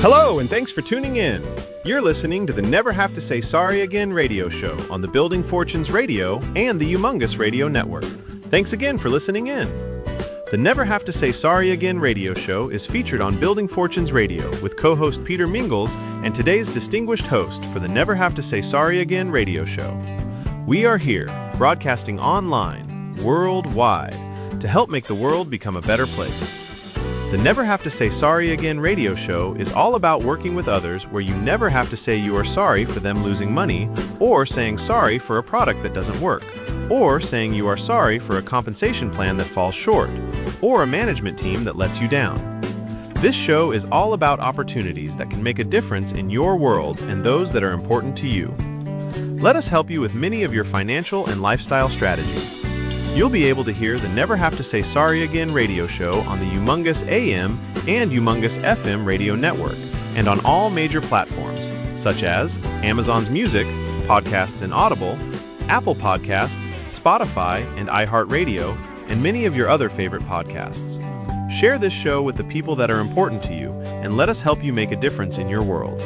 Hello, and thanks for tuning in. You're listening to the Never Have to Say Sorry Again radio show on the Building Fortunes Radio and the Humongous Radio Network. Thanks again for listening in. The Never Have to Say Sorry Again radio show is featured on Building Fortunes Radio with co-host Peter Mingles and today's distinguished host for the Never Have to Say Sorry Again radio show. We are here, broadcasting online, worldwide, to help make the world become a better place. The Never Have to Say Sorry Again radio show is all about working with others where you never have to say you are sorry for them losing money, or saying sorry for a product that doesn't work, or saying you are sorry for a compensation plan that falls short, or a management team that lets you down. This show is all about opportunities that can make a difference in your world and those that are important to you. Let us help you with many of your financial and lifestyle strategies. You'll be able to hear the Never Have to Say Sorry Again radio show on the Humongous AM and Humongous FM radio network and on all major platforms, such as Amazon's Music, Podcasts and Audible, Apple Podcasts, Spotify and iHeartRadio, and many of your other favorite podcasts. Share this show with the people that are important to you and let us help you make a difference in your world.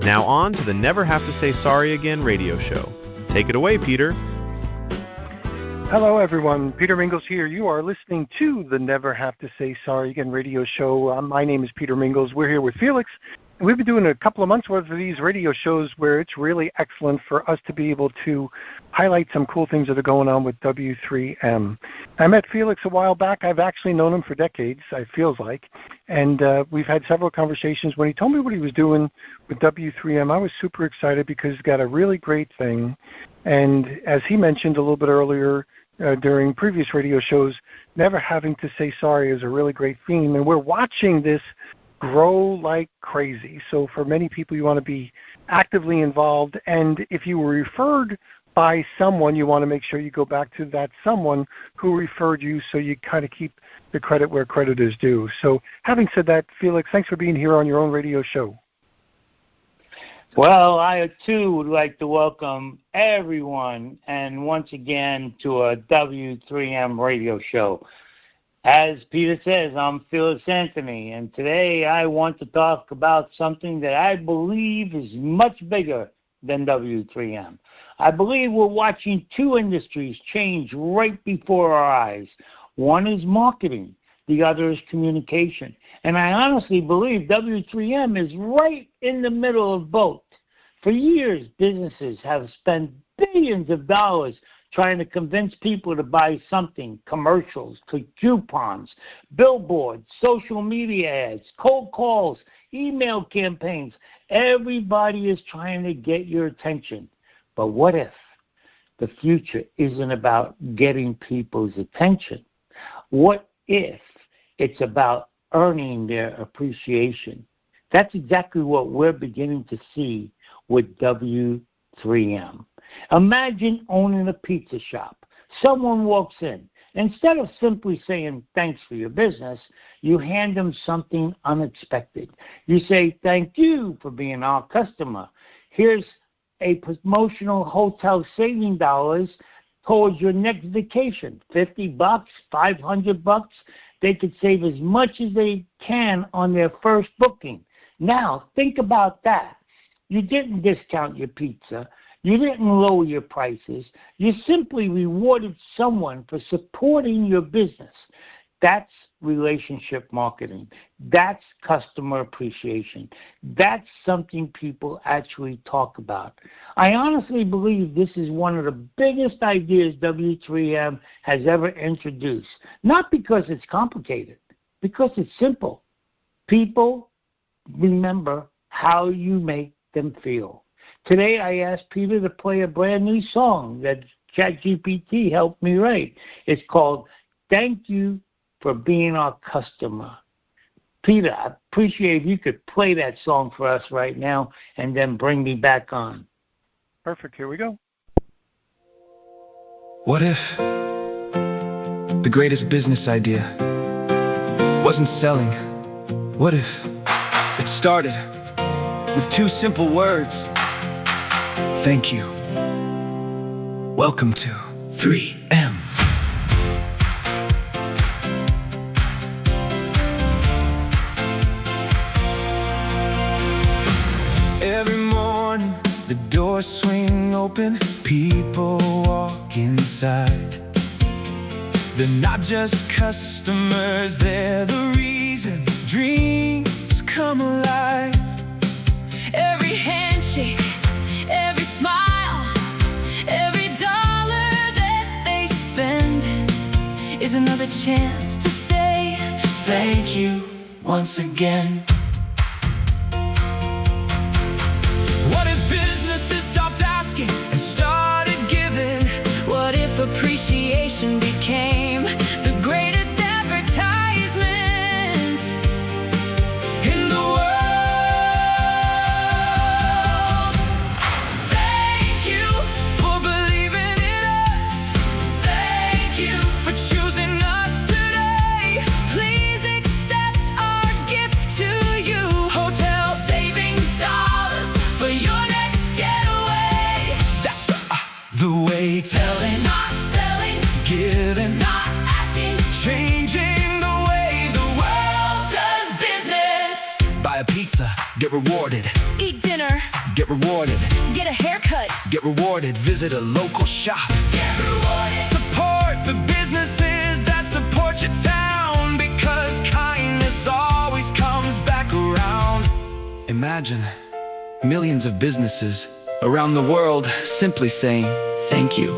Now on to the Never Have to Say Sorry Again radio show. Take it away, Peter. Hello, everyone. Peter Mingles here. You are listening to the Never Have to Say Sorry Again radio show. My name is Peter Mingles. We're here with Felix, and we've been doing a couple of months worth of these radio shows where it's really excellent for us to be able to highlight some cool things that are going on with W3M. I met Felix a while back. I've actually known him for decades, it feels like, and we've had several conversations. When he told me what he was doing with W3M, I was super excited because he's got a really great thing. And as he mentioned a little bit earlier during previous radio shows, never having to say sorry is a really great theme. And we're watching this grow like crazy. So for many people, you want to be actively involved. And if you were referred by someone, you want to make sure you go back to that someone who referred you so you kind of keep the credit where credit is due. So having said that, Felix, thanks for being here on your own radio show. Well, I too would like to welcome everyone and once again to a W3M radio show. As Peter says, I'm Felix Anthony, and today I want to talk about something that I believe is much bigger than W3M. I believe we're watching two industries change right before our eyes. One is marketing. The other is communication. And I honestly believe W3M is right in the middle of both. For years, businesses have spent billions of dollars trying to convince people to buy something, commercials, coupons, billboards, social media ads, cold calls, email campaigns. Everybody is trying to get your attention. But what if the future isn't about getting people's attention? What if it's about earning their appreciation? That's exactly what we're beginning to see with W3M. Imagine owning a pizza shop. Someone walks in. Instead of simply saying thanks for your business, you hand them something unexpected. You say, thank you for being our customer. Here's a promotional hotel saving dollars towards your next vacation. $50, $500. They could save as much as they can on their first booking. Now, think about that. You didn't discount your pizza. You didn't lower your prices. You simply rewarded someone for supporting your business. That's relationship marketing. That's customer appreciation. That's something people actually talk about. I honestly believe this is one of the biggest ideas W3M has ever introduced. Not because it's complicated, because it's simple. People remember how you make them feel. Today I asked Peter to play a brand new song that ChatGPT helped me write. It's called Thank You for Being Our Customer. Peter, I appreciate if you could play that song for us right now and then bring me back on. Perfect. Here we go. What if the greatest business idea wasn't selling? What if it started with two simple words? Thank you. Welcome to 3M. The doors swing open, people walk inside. They're not just customers, they're the reason dreams come alive. Every handshake, every smile, every dollar that they spend is another chance to say thank you once again. What if businesses stopped asking and started giving? What if appreciation became the greatest advertisement In the world, thank you for believing in us. Thank you for choosing us today. Please accept our gift to you. Hotel savings dollars for your next getaway. That's the way. Telling, not selling, giving, not asking, changing the way the world does business. Buy a pizza, get rewarded. Eat dinner, Get rewarded. get a haircut. Get rewarded. Visit a local shop. Get rewarded. Support the businesses that support your town, because kindness always comes back around. Imagine millions of businesses around the world simply saying thank you.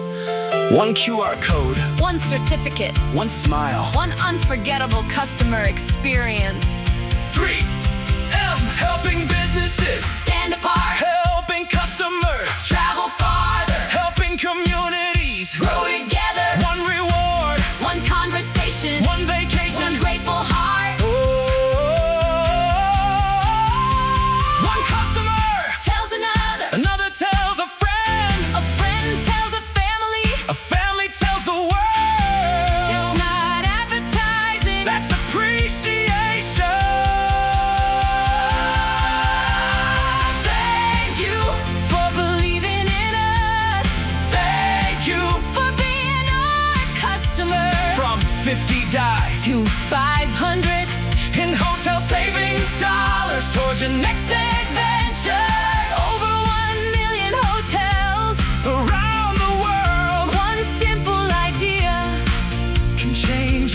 One QR code, One certificate, one smile. one unforgettable customer experience. 3M, helping businesses Stand apart, helping customers travel farther, helping communities grow together. one reward, One conversation, one vacation. one grateful heart. One customer, Tells another, another tells a friend tells a family tells the world. it's not advertising. That's appreciation. Thank you for believing in us. Thank you For being our customer. from 50 die To 500, in hotel savings dollars towards your next adventure. over 1 million hotels. Around the world One simple idea. can change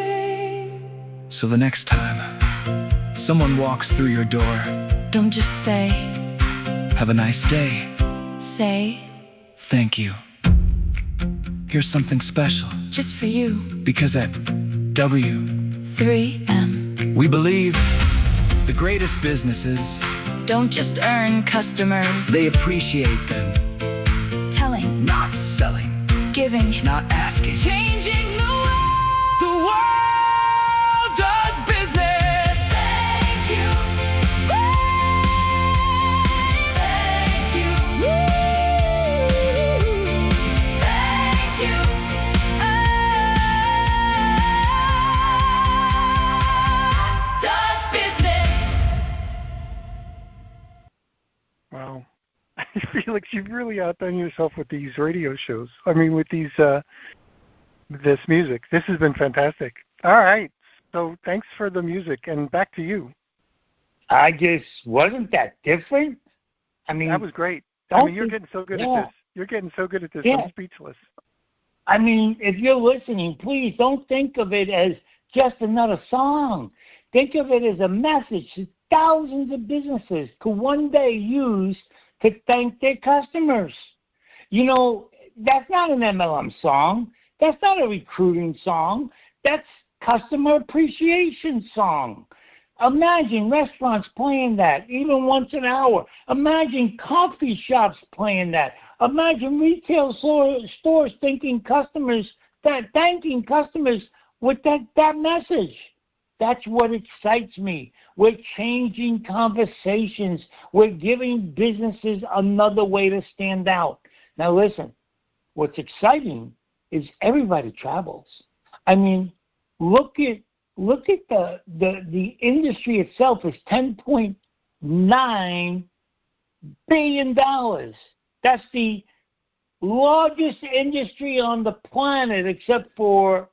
everything. So the next time someone walks through your door, Don't just say, have a nice day. say, Thank you. Here's something special, just for you. because at W, 3M. we believe the greatest businesses, Don't just earn customers. they appreciate them, Telling, not selling, giving, not asking. changing the world. The world does business. Thank you. Thank you. Thank you. Does business. Wow. Felix, you've really outdone yourself with these radio shows. I mean, with these this music. This has been fantastic. All right. So thanks for the music, and back to you. I just wasn't that different. I mean, That was great. I don't mean, you're think- getting so good yeah. at this. You're getting so good at this. Yeah. I'm speechless. I mean, if you're listening, please don't think of it as just another song. Think of it as a message that thousands of businesses could one day use to thank their customers. You know, that's not an MLM song. That's not a recruiting song. That's customer appreciation song. Imagine restaurants playing that even once an hour. Imagine coffee shops playing that. Imagine retail stores thanking customers with that message. That's what excites me. We're changing conversations. We're giving businesses another way to stand out. Now listen, what's exciting is everybody travels. I mean, look at the industry itself is $10.9 billion. That's the largest industry on the planet, except for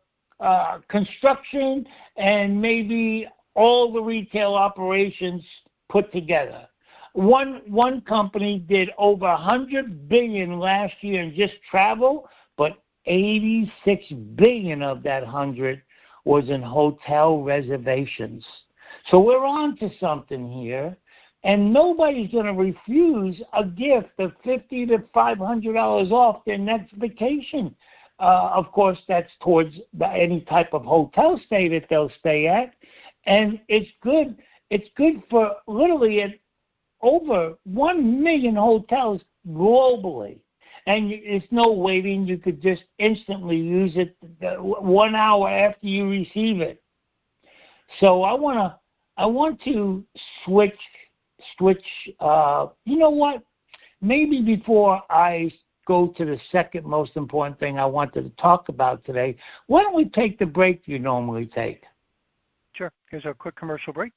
construction and maybe all the retail operations put together. One company did over $100 billion last year in just travel, but $86 billion of that 100 was in hotel reservations. So we're on to something here, and nobody's going to refuse a gift of $50 to $500 off their next vacation. Of course, that's towards any type of hotel stay that they'll stay at, and it's good. It's good for literally at over 1 million hotels globally. And it's no waiting. You could just instantly use it 1 hour after you receive it. So I want to switch. You know what? Maybe before I go to the second most important thing I wanted to talk about today, why don't we take the break you normally take? Sure. Here's a quick commercial break.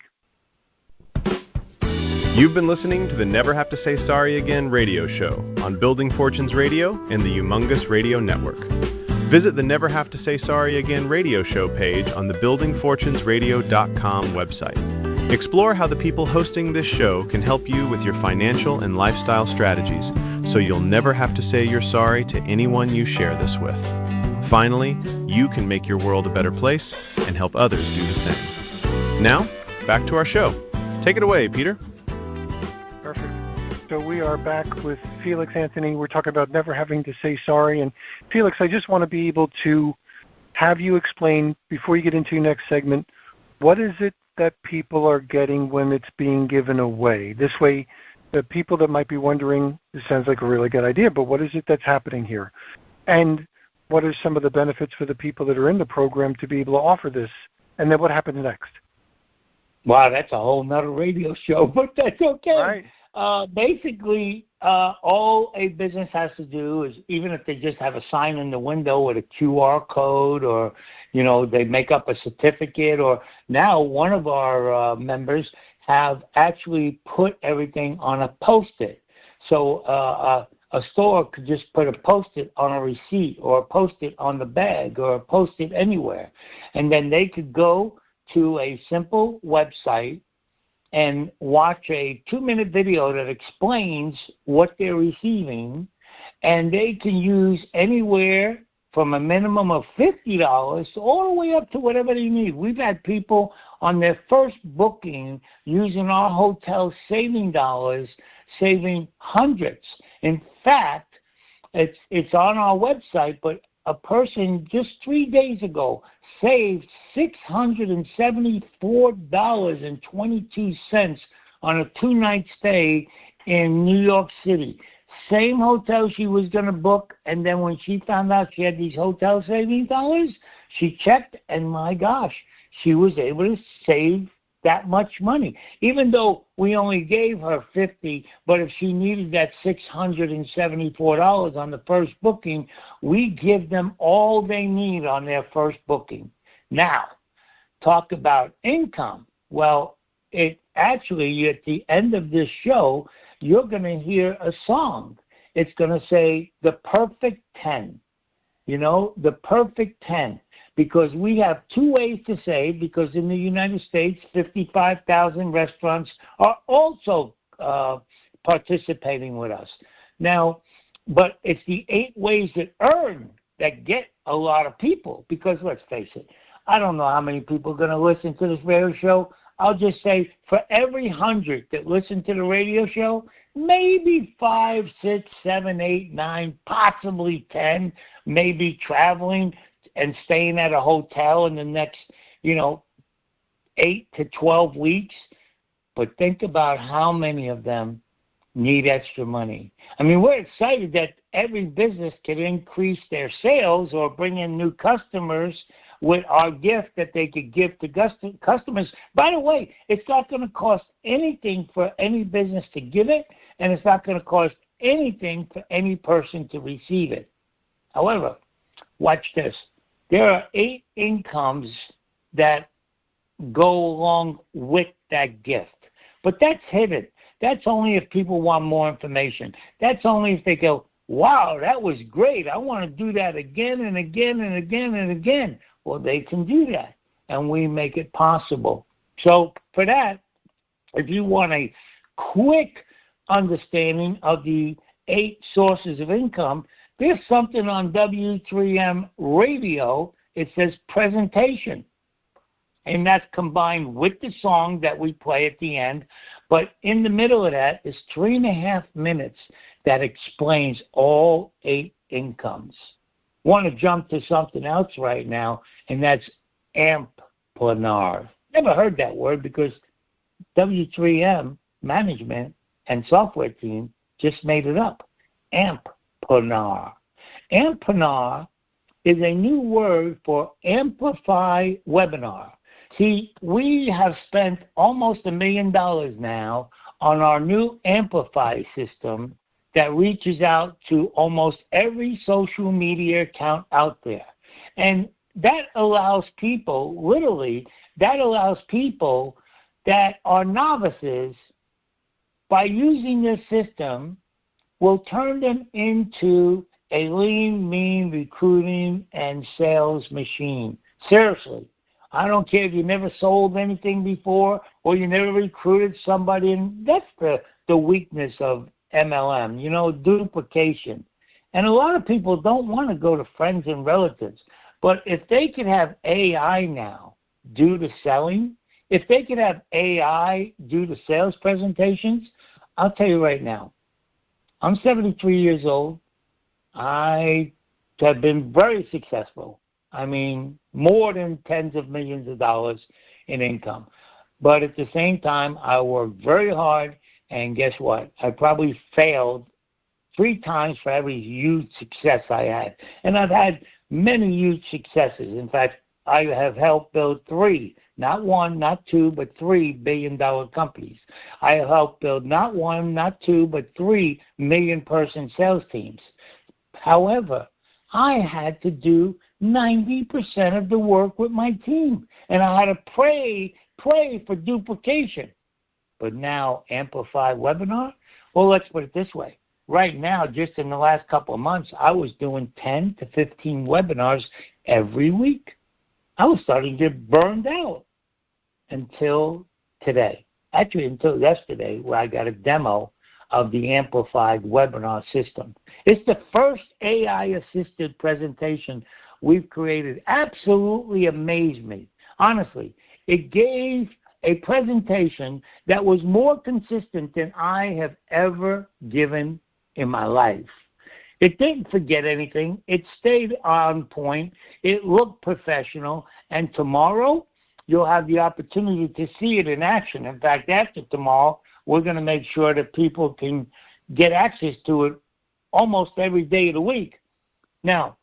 You've been listening to the Never Have to Say Sorry Again radio show on Building Fortunes Radio and the Humongous Radio Network. Visit the Never Have to Say Sorry Again radio show page on the buildingfortunesradio.com website. Explore how the people hosting this show can help you with your financial and lifestyle strategies so you'll never have to say you're sorry to anyone you share this with. Finally, you can make your world a better place and help others do the same. Now, back to our show. Take it away, Peter. Perfect. So we are back with Felix Anthony. We're talking about never having to say sorry. And Felix, I just want to be able to have you explain, before you get into your next segment, what is it that people are getting when it's being given away? This way, the people that might be wondering, this sounds like a really good idea, but what is it that's happening here? And what are some of the benefits for the people that are in the program to be able to offer this? And then what happens next? Wow, that's a whole nother radio show, but that's okay. Right. Basically, all a business has to do is, even if they just have a sign in the window with a QR code, or, you know, they make up a certificate, or now one of our members have actually put everything on a Post-it. So a store could just put a Post-it on a receipt, or a Post-it on the bag, or a Post-it anywhere. And then they could go to a simple website and watch a 2-minute video that explains what they're receiving, and they can use anywhere from a minimum of $50 all the way up to whatever they need. We've had people on their first booking using our hotel saving dollars, saving hundreds. In fact, it's on our website, but a person just 3 days ago saved $674.22 on a 2-night stay in New York City. Same hotel she was going to book, and then when she found out she had these hotel savings dollars, she checked, and my gosh, she was able to save that much money. Even though we only gave her $50, but if she needed that $674 on the first booking, we give them all they need on their first booking. Now, talk about income. Well, it actually, at the end of this show, you're going to hear a song. It's going to say the perfect 10. You know, the perfect 10. Because we have 2 ways to save, because in the United States, 55,000 restaurants are also participating with us. Now, but it's the 8 ways that earn that get a lot of people, because let's face it, I don't know how many people are going to listen to this radio show. I'll just say for every 100 that listen to the radio show, maybe 5, 6, 7, 8, 9, possibly 10 may be traveling and staying at a hotel in the next, 8 to 12 weeks. But think about how many of them need extra money. I mean, we're excited that every business can increase their sales or bring in new customers with our gift that they could give to customers. By the way, it's not going to cost anything for any business to give it, and it's not going to cost anything for any person to receive it. However, watch this. There are 8 incomes that go along with that gift. But that's hidden. That's only if people want more information. That's only if they go, wow, that was great. I want to do that again and again and again and again. Well, they can do that, and we make it possible. So for that, if you want a quick understanding of the 8 sources of income, there's something on W3M radio. It says presentation. And that's combined with the song that we play at the end. But in the middle of that is 3.5 minutes that explains all 8 incomes. Want to jump to something else right now, and that's Amplinar. Never heard that word because W3M management and software team just made it up. Amplinar. Amplinar is a new word for Amplify Webinar. See, we have spent almost $1 million now on our new Amplify system that reaches out to almost every social media account out there. And that allows people, literally, that allows people that are novices, by using this system, will turn them into a lean, mean recruiting and sales machine. Seriously. I don't care if you never sold anything before or you never recruited somebody. And that's the weakness of MLM, duplication. And a lot of people don't want to go to friends and relatives. But if they could have AI now do the selling, if they could have AI do the sales presentations, I'll tell you right now, I'm 73 years old. I have been very successful. I mean, more than tens of millions of dollars in income. But at the same time, I worked very hard, and guess what? I probably failed 3 times for every huge success I had. And I've had many huge successes. In fact, I have helped build 3, not 1, not 2, but 3 billion-dollar companies. I have helped build not 1, not 2, but 3 million-person sales teams. However, I had to do 90% of the work with my team, and I had to pray for duplication. But now, Amplify Webinar? Well, let's put it this way. Right now, just in the last couple of months, I was doing 10 to 15 webinars every week. I was starting to get burned out until today. Actually, until yesterday, where I got a demo of the Amplified Webinar system. It's the first AI-assisted presentation we've created. Absolutely amazed me. Honestly, it gave a presentation that was more consistent than I have ever given in my life. It didn't forget anything. It stayed on point. It looked professional. And tomorrow, you'll have the opportunity to see it in action. In fact, after tomorrow, we're going to make sure that people can get access to it almost every day of the week. Now,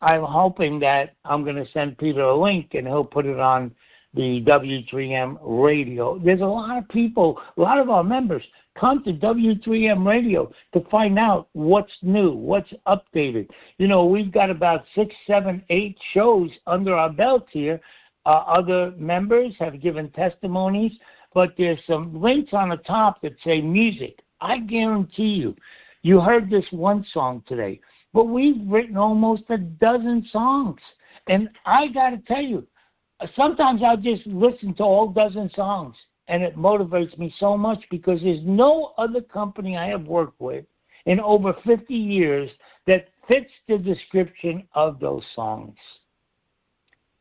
I'm hoping that I'm going to send Peter a link, and he'll put it on the W3M radio. There's a lot of people, a lot of our members come to W3M radio to find out what's new, what's updated. We've got about 6, 7, 8 shows under our belt here. Other members have given testimonies, but there's some links on the top that say music. I guarantee you heard this one song today, but we've written almost a dozen songs. And I got to tell you, sometimes I'll just listen to all dozen songs, and it motivates me so much because there's no other company I have worked with in over 50 years that fits the description of those songs.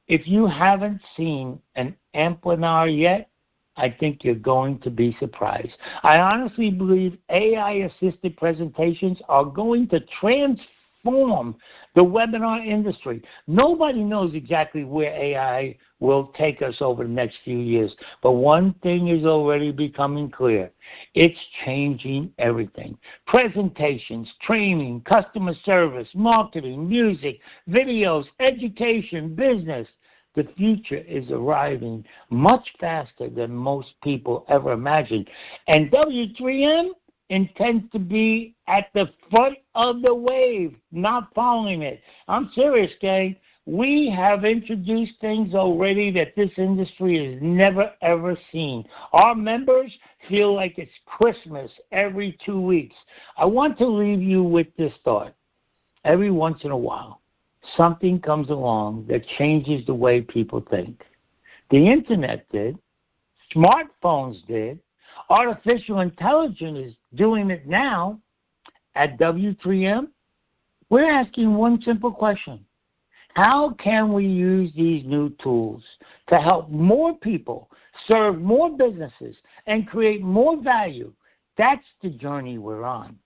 If you haven't seen an Amplinar yet, I think you're going to be surprised. I honestly believe AI-assisted presentations are going to transform the webinar industry. Nobody knows exactly where AI will take us over the next few years, but one thing is already becoming clear. It's changing everything. Presentations, training, customer service, marketing, music, videos, education, business. The future is arriving much faster than most people ever imagined. And W3M intends to be at the front of the wave, not following it. I'm serious, gang. We have introduced things already that this industry has never, ever seen. Our members feel like it's Christmas every 2 weeks. I want to leave you with this thought. Every once in a while, something comes along that changes the way people think. The internet did. Smartphones did. Artificial intelligence is doing it now at W3M. We're asking one simple question. How can we use these new tools to help more people, serve more businesses, and create more value? That's the journey we're on.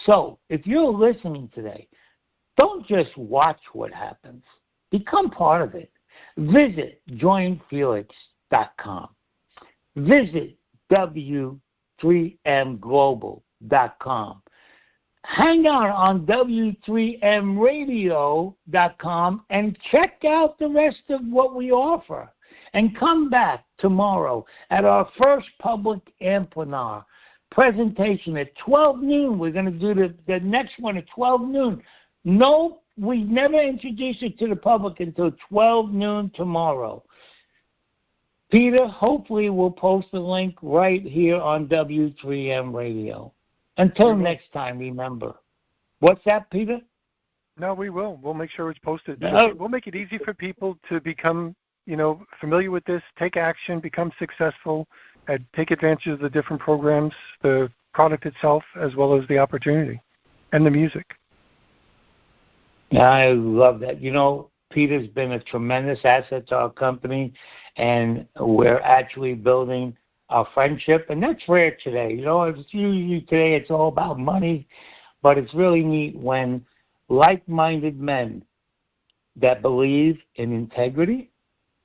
So if you're listening today, don't just watch what happens. Become part of it. Visit joinfelix.com. Visit W3mglobal.com. Hang out on W3mradio.com and check out the rest of what we offer. And come back tomorrow at our first public Amplinar presentation at 12 noon. We're going to do the next one at 12 noon. No, we never introduce it to the public until 12 noon tomorrow. Peter, hopefully we'll post the link right here on W3M Radio. Until next time, remember. What's that, Peter? No, we will. We'll make sure it's posted. We'll make it easy for people to become, familiar with this, take action, become successful, and take advantage of the different programs, the product itself, as well as the opportunity and the music. Yeah, I love that. Peter's been a tremendous asset to our company, and we're actually building our friendship, and that's rare today. It's usually today it's all about money, but it's really neat when like-minded men that believe in integrity,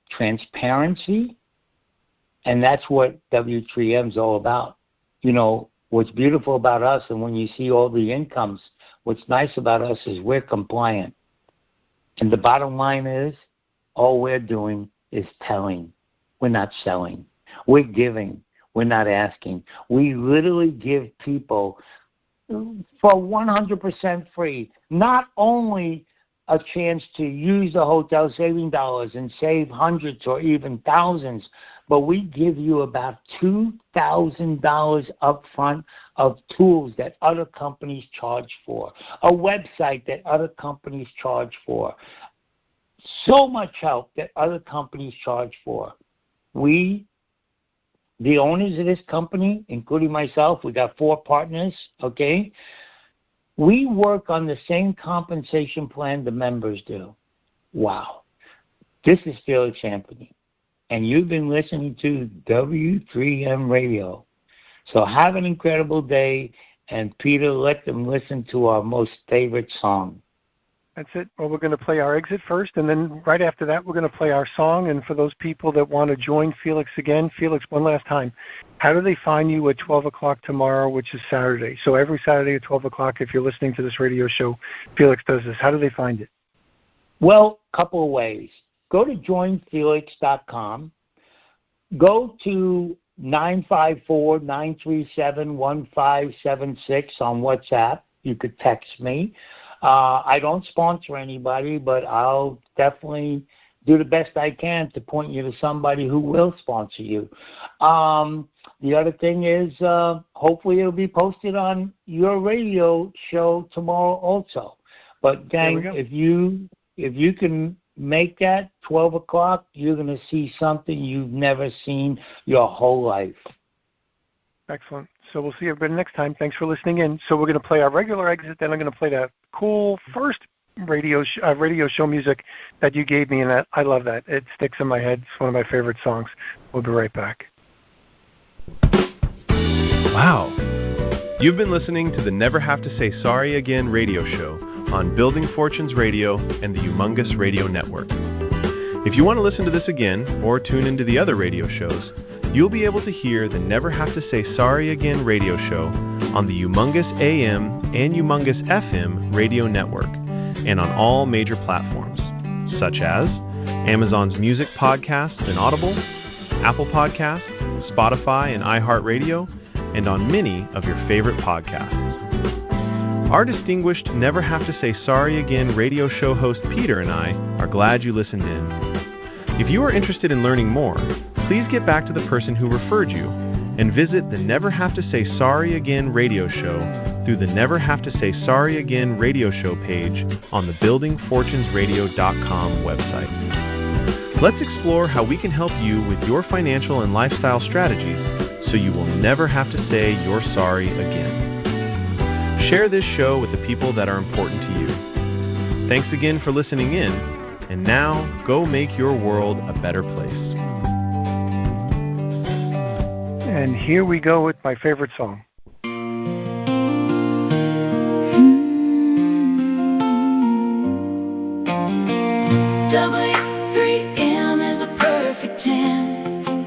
transparency, and that's what W3M is all about. What's beautiful about us, and when you see all the incomes, what's nice about us is we're compliant. And the bottom line is, all we're doing is telling. We're not selling. We're giving. We're not asking. We literally give people for 100% free, not only a chance to use the hotel saving dollars and save hundreds or even thousands, but we give you about $2,000 up front of tools that other companies charge for, a website that other companies charge for, so much help that other companies charge for. We, the owners of this company, including myself, we got 4 partners, okay? We work on the same compensation plan the members do. Wow. This is Felix Anthony, and you've been listening to W3M Radio. So have an incredible day, and Peter, let them listen to our most favorite song. That's it. Well, we're going to play our exit first, and then right after that, we're going to play our song. And for those people that want to join Felix again, Felix, one last time, how do they find you at 12 o'clock tomorrow, which is Saturday? So every Saturday at 12 o'clock, if you're listening to this radio show, Felix does this. How do they find it? Well, a couple of ways. Go to joinfelix.com. Go to 954-937-1576 on WhatsApp. You could text me. I don't sponsor anybody, but I'll definitely do the best I can to point you to somebody who will sponsor you. The other thing is hopefully it'll be posted on your radio show tomorrow also. But, gang, if you can make that 12 o'clock, you're going to see something you've never seen your whole life. Excellent. So we'll see everybody next time. Thanks for listening in. So we're going to play our regular exit, then I'm going to play that cool first radio show music that you gave me, and I love that. It sticks in my head. It's one of my favorite songs. We'll be right back. Wow. You've been listening to the Never Have to Say Sorry Again radio show on Building Fortunes Radio and the Humongous Radio Network. If you want to listen to this again or tune into the other radio shows, you'll be able to hear the Never Have to Say Sorry Again radio show on the Humongous AM and Humongous FM radio network and on all major platforms, such as Amazon's Music Podcasts and Audible, Apple Podcasts, Spotify and iHeartRadio, and on many of your favorite podcasts. Our distinguished Never Have to Say Sorry Again radio show host Peter and I are glad you listened in. If you are interested in learning more, please get back to the person who referred you and visit the Never Have to Say Sorry Again radio show through the Never Have to Say Sorry Again radio show page on the BuildingFortunesRadio.com website. Let's explore how we can help you with your financial and lifestyle strategies so you will never have to say you're sorry again. Share this show with the people that are important to you. Thanks again for listening in, and now go make your world a better place. And here we go with my favorite song. W3M is a perfect 10.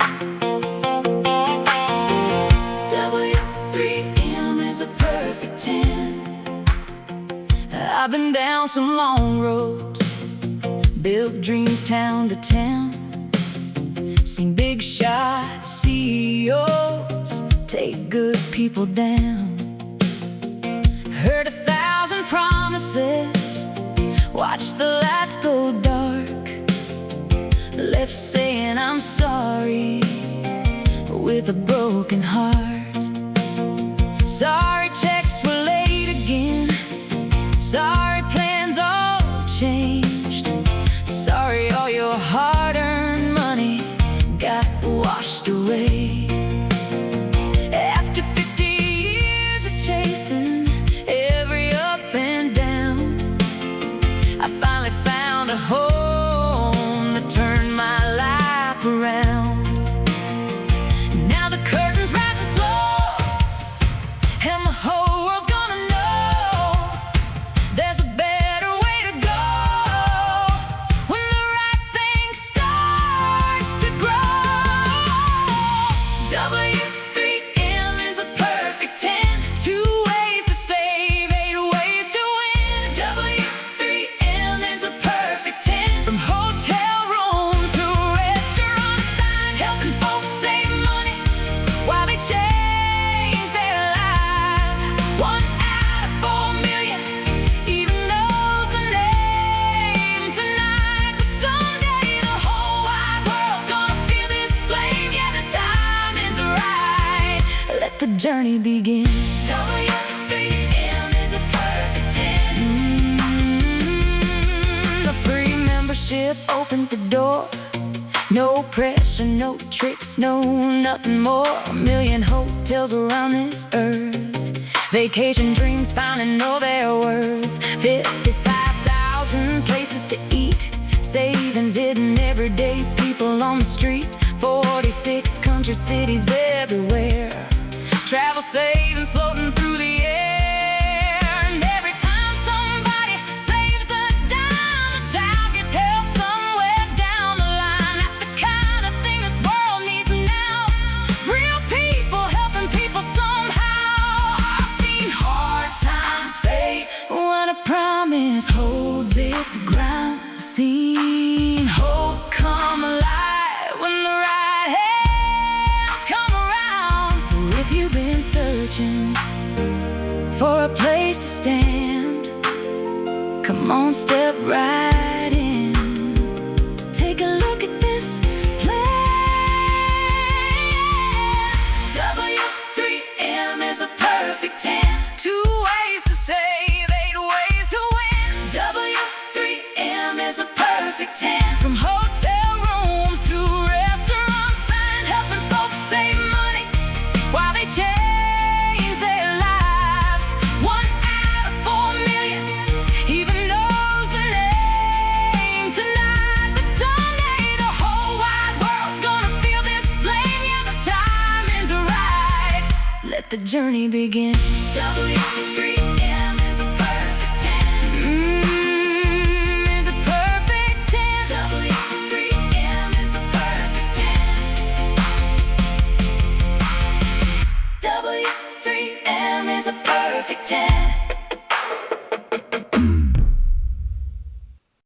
W3M is a perfect 10. I've been down some long roads, built dreams town to town, seen big shots, CEOs take good people down, heard 1,000 promises, watched the lights go dark, left saying I'm sorry with a broken heart. Sorry texts were late again, sorry plans all changed, sorry all your hard-earned money got washed away. After 50 years of chasing every up and down, I finally found a home that turned my life around. Now the curtain's rising slow, and the whole world's gonna know there's a better way to go when the right thing starts to grow. W3M is a perfect 10. 2 ways to save, 8 ways to win. W3M is a perfect 10. From hotel room to restaurant sign, helping folks save money while they change their lives. 1 out of 4 million even knows the name tonight. But someday the whole wide world's gonna feel this flame. Yeah, the time is right. Let the journey begin. W3M is a perfect 10. The free membership opens the door. No pressure, no tricks, no nothing more. 1 million hotels around this earth, vacation dreams finding all their worth. 55,000 places to eat, savings hidden everyday people on the street. 46 country cities everywhere, travel savings floating through the air. And every time somebody saves a dime, the child gets help somewhere down the line. That's the kind of thing this world needs now. Real people helping people somehow. I've seen hard times fade when a promise holds its ground. I've seen hope come alive when the right hands come around. So if you've been searching for a place to stand, come on, step right in. Take a look at this plan. W3M is a perfect 10. 2 ways to save, 8 ways to win. W3M is a perfect 10. From hotel rooms to restaurant signs, helping folks save money while they change their lives. 1 out of 4 million even knows the name tonight. But someday the whole wide world's gonna feel this flame. Yeah, the time is right. Let the journey begin. W3M.